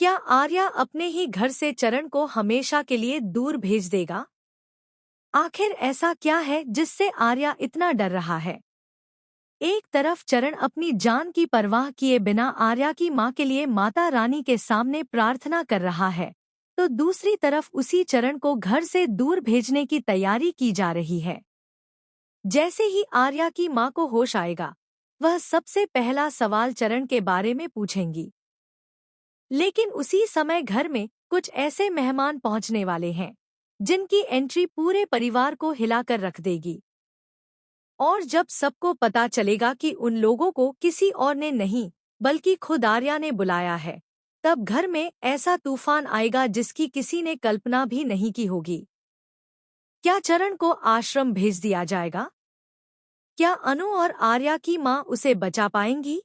क्या आर्या अपने ही घर से चरण को हमेशा के लिए दूर भेज देगा? आखिर ऐसा क्या है जिससे आर्या इतना डर रहा है? एक तरफ चरण अपनी जान की परवाह किए बिना आर्या की मां के लिए माता रानी के सामने प्रार्थना कर रहा है, तो दूसरी तरफ उसी चरण को घर से दूर भेजने की तैयारी की जा रही है। जैसे ही आर्या की मां को होश आएगा, वह सबसे पहला सवाल चरण के बारे में पूछेंगी। लेकिन उसी समय घर में कुछ ऐसे मेहमान पहुंचने वाले हैं जिनकी एंट्री पूरे परिवार को हिलाकर रख देगी। और जब सबको पता चलेगा कि उन लोगों को किसी और ने नहीं बल्कि खुद आर्या ने बुलाया है, तब घर में ऐसा तूफान आएगा जिसकी किसी ने कल्पना भी नहीं की होगी। क्या चरण को आश्रम भेज दिया जाएगा? क्या अनु और आर्या की मां उसे बचा पाएंगी?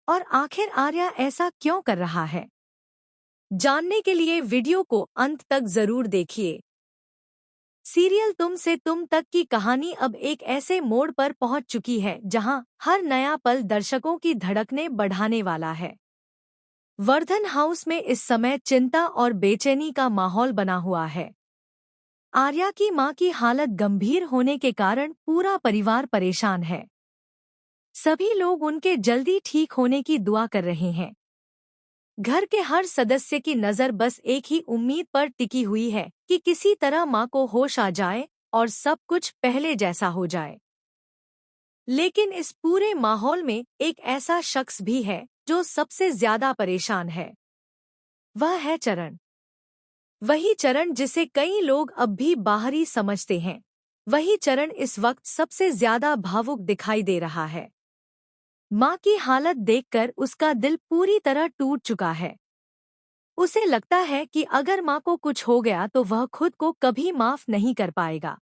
और आखिर आर्या ऐसा क्यों कर रहा है? जानने के लिए वीडियो को अंत तक जरूर देखिए। सीरियल तुम से तुम तक की कहानी अब एक ऐसे मोड़ पर पहुंच चुकी है जहां हर नया पल दर्शकों की धड़कनें बढ़ाने वाला है। वर्धन हाउस में इस समय चिंता और बेचैनी का माहौल बना हुआ है। आर्या की मां की हालत गंभीर होने के कारण पूरा परिवार परेशान है। सभी लोग उनके जल्दी ठीक होने की दुआ कर रहे हैं। घर के हर सदस्य की नज़र बस एक ही उम्मीद पर टिकी हुई है कि किसी तरह मां को होश आ जाए और सब कुछ पहले जैसा हो जाए। लेकिन इस पूरे माहौल में एक ऐसा शख्स भी है जो सबसे ज्यादा परेशान है। वह है चरण। वही चरण जिसे कई लोग अब भी बाहरी समझते हैं। वही चरण इस वक्त सबसे ज्यादा भावुक दिखाई दे रहा है। मां की हालत देखकर उसका दिल पूरी तरह टूट चुका है। उसे लगता है कि अगर मां को कुछ हो गया तो वह खुद को कभी माफ नहीं कर पाएगा।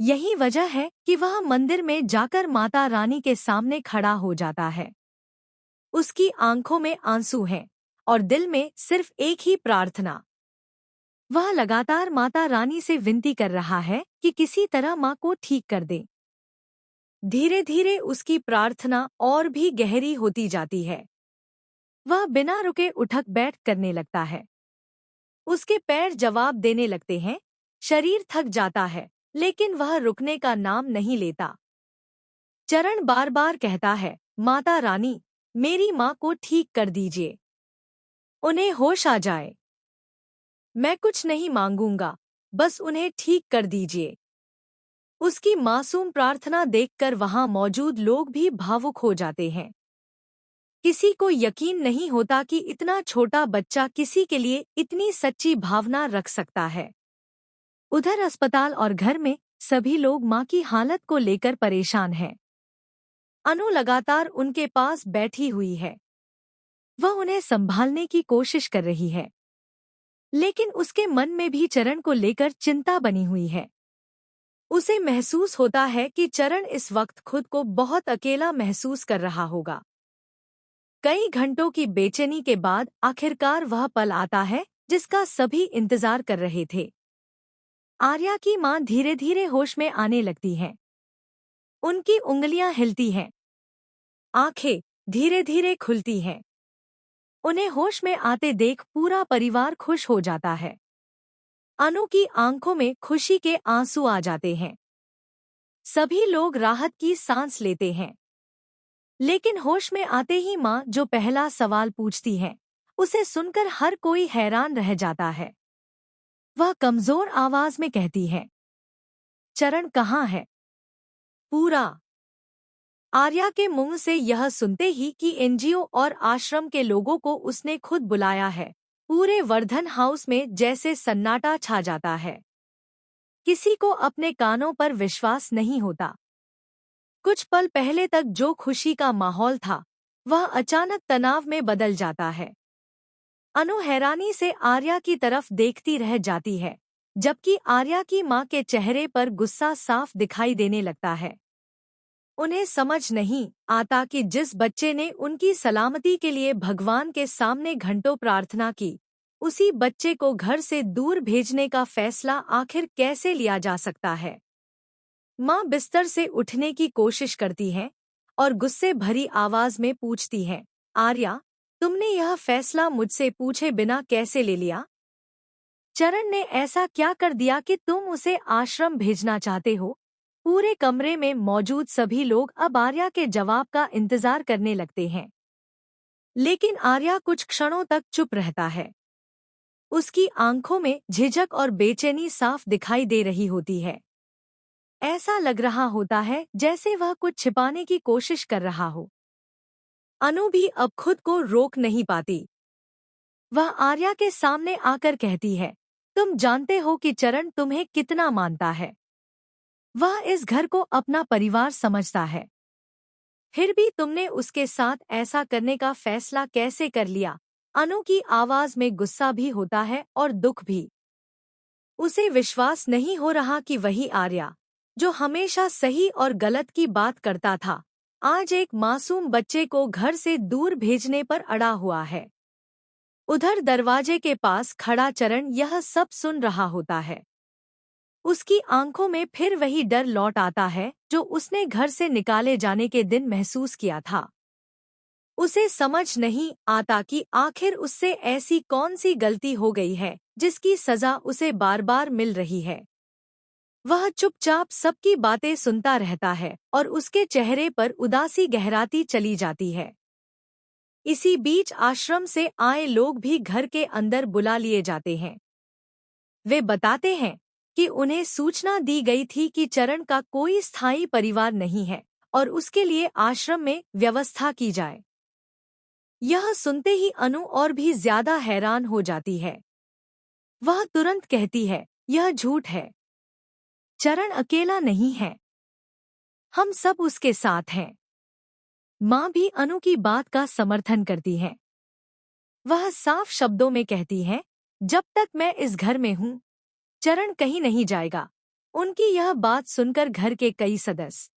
यही वजह है कि वह मंदिर में जाकर माता रानी के सामने खड़ा हो जाता है। उसकी आंखों में आंसू हैं और दिल में सिर्फ एक ही प्रार्थना। वह लगातार माता रानी से विनती कर रहा है कि किसी तरह मां को ठीक कर दे। धीरे धीरे उसकी प्रार्थना और भी गहरी होती जाती है। वह बिना रुके उठक बैठ करने लगता है। उसके पैर जवाब देने लगते हैं, शरीर थक जाता है, लेकिन वह रुकने का नाम नहीं लेता। चरण बार बार कहता है, माता रानी, मेरी माँ को ठीक कर दीजिए। उन्हें होश आ जाए। मैं कुछ नहीं मांगूंगा, बस उन्हें ठीक कर दीजिए। उसकी मासूम प्रार्थना देखकर वहां मौजूद लोग भी भावुक हो जाते हैं। किसी को यकीन नहीं होता कि इतना छोटा बच्चा किसी के लिए इतनी सच्ची भावना रख सकता है। उधर अस्पताल और घर में सभी लोग मां की हालत को लेकर परेशान हैं। अनु लगातार उनके पास बैठी हुई है। वह उन्हें संभालने की कोशिश कर रही है, लेकिन उसके मन में भी चरण को लेकर चिंता बनी हुई है। उसे महसूस होता है कि चरण इस वक्त खुद को बहुत अकेला महसूस कर रहा होगा। कई घंटों की बेचैनी के बाद आखिरकार वह पल आता है जिसका सभी इंतजार कर रहे थे। आर्या की मां धीरे धीरे होश में आने लगती हैं। उनकी उंगलियां हिलती हैं, आंखें धीरे धीरे खुलती हैं। उन्हें होश में आते देख पूरा परिवार खुश हो जाता है। अनु की आंखों में खुशी के आंसू आ जाते हैं। सभी लोग राहत की सांस लेते हैं। लेकिन होश में आते ही मां जो पहला सवाल पूछती है, उसे सुनकर हर कोई हैरान रह जाता है। वह कमजोर आवाज में कहती है, चरण कहाँ है? पूरा। आर्या के मुंह से यह सुनते ही कि एनजीओ और आश्रम के लोगों को उसने खुद बुलाया है, पूरे वर्धन हाउस में जैसे सन्नाटा छा जाता है। किसी को अपने कानों पर विश्वास नहीं होता। कुछ पल पहले तक जो खुशी का माहौल था, वह अचानक तनाव में बदल जाता है। अनु हैरानी से आर्या की तरफ देखती रह जाती है, जबकि आर्या की मां के चेहरे पर गुस्सा साफ दिखाई देने लगता है। उन्हें समझ नहीं आता कि जिस बच्चे ने उनकी सलामती के लिए भगवान के सामने घंटों प्रार्थना की, उसी बच्चे को घर से दूर भेजने का फैसला आखिर कैसे लिया जा सकता है। मां बिस्तर से उठने की कोशिश करती है और गुस्से भरी आवाज में पूछती है, आर्या, तुमने यह फैसला मुझसे पूछे बिना कैसे ले लिया? चरण ने ऐसा क्या कर दिया कि तुम उसे आश्रम भेजना चाहते हो? पूरे कमरे में मौजूद सभी लोग अब आर्या के जवाब का इंतजार करने लगते हैं। लेकिन आर्या कुछ क्षणों तक चुप रहता है। उसकी आंखों में झिझक और बेचैनी साफ दिखाई दे रही होती है। ऐसा लग रहा होता है जैसे वह कुछ छिपाने की कोशिश कर रहा हो। अनु भी अब खुद को रोक नहीं पाती। वह आर्या के सामने आकर कहती है, तुम जानते हो कि चरण तुम्हें कितना मानता है। वह इस घर को अपना परिवार समझता है। फिर भी तुमने उसके साथ ऐसा करने का फैसला कैसे कर लिया? अनु की आवाज में गुस्सा भी होता है और दुख भी। उसे विश्वास नहीं हो रहा कि वही आर्या, जो हमेशा सही और गलत की बात करता था, आज एक मासूम बच्चे को घर से दूर भेजने पर अड़ा हुआ है। उधर दरवाजे के पास खड़ा चरण यह सब सुन रहा होता है। उसकी आंखों में फिर वही डर लौट आता है जो उसने घर से निकाले जाने के दिन महसूस किया था। उसे समझ नहीं आता कि आखिर उससे ऐसी कौन सी गलती हो गई है जिसकी सजा उसे बार बार मिल रही है। वह चुपचाप सबकी बातें सुनता रहता है और उसके चेहरे पर उदासी गहराती चली जाती है। इसी बीच आश्रम से आए लोग भी घर के अंदर बुला लिए जाते हैं। वे बताते हैं कि उन्हें सूचना दी गई थी कि चरण का कोई स्थायी परिवार नहीं है और उसके लिए आश्रम में व्यवस्था की जाए। यह सुनते ही अनु और भी ज्यादा हैरान हो जाती है। वह तुरंत कहती है, यह झूठ है। चरण अकेला नहीं है, हम सब उसके साथ हैं। माँ भी अनु की बात का समर्थन करती है। वह साफ शब्दों में कहती है, जब तक मैं इस घर में हूँ, चरण कहीं नहीं जाएगा। उनकी यह बात सुनकर घर के कई सदस्य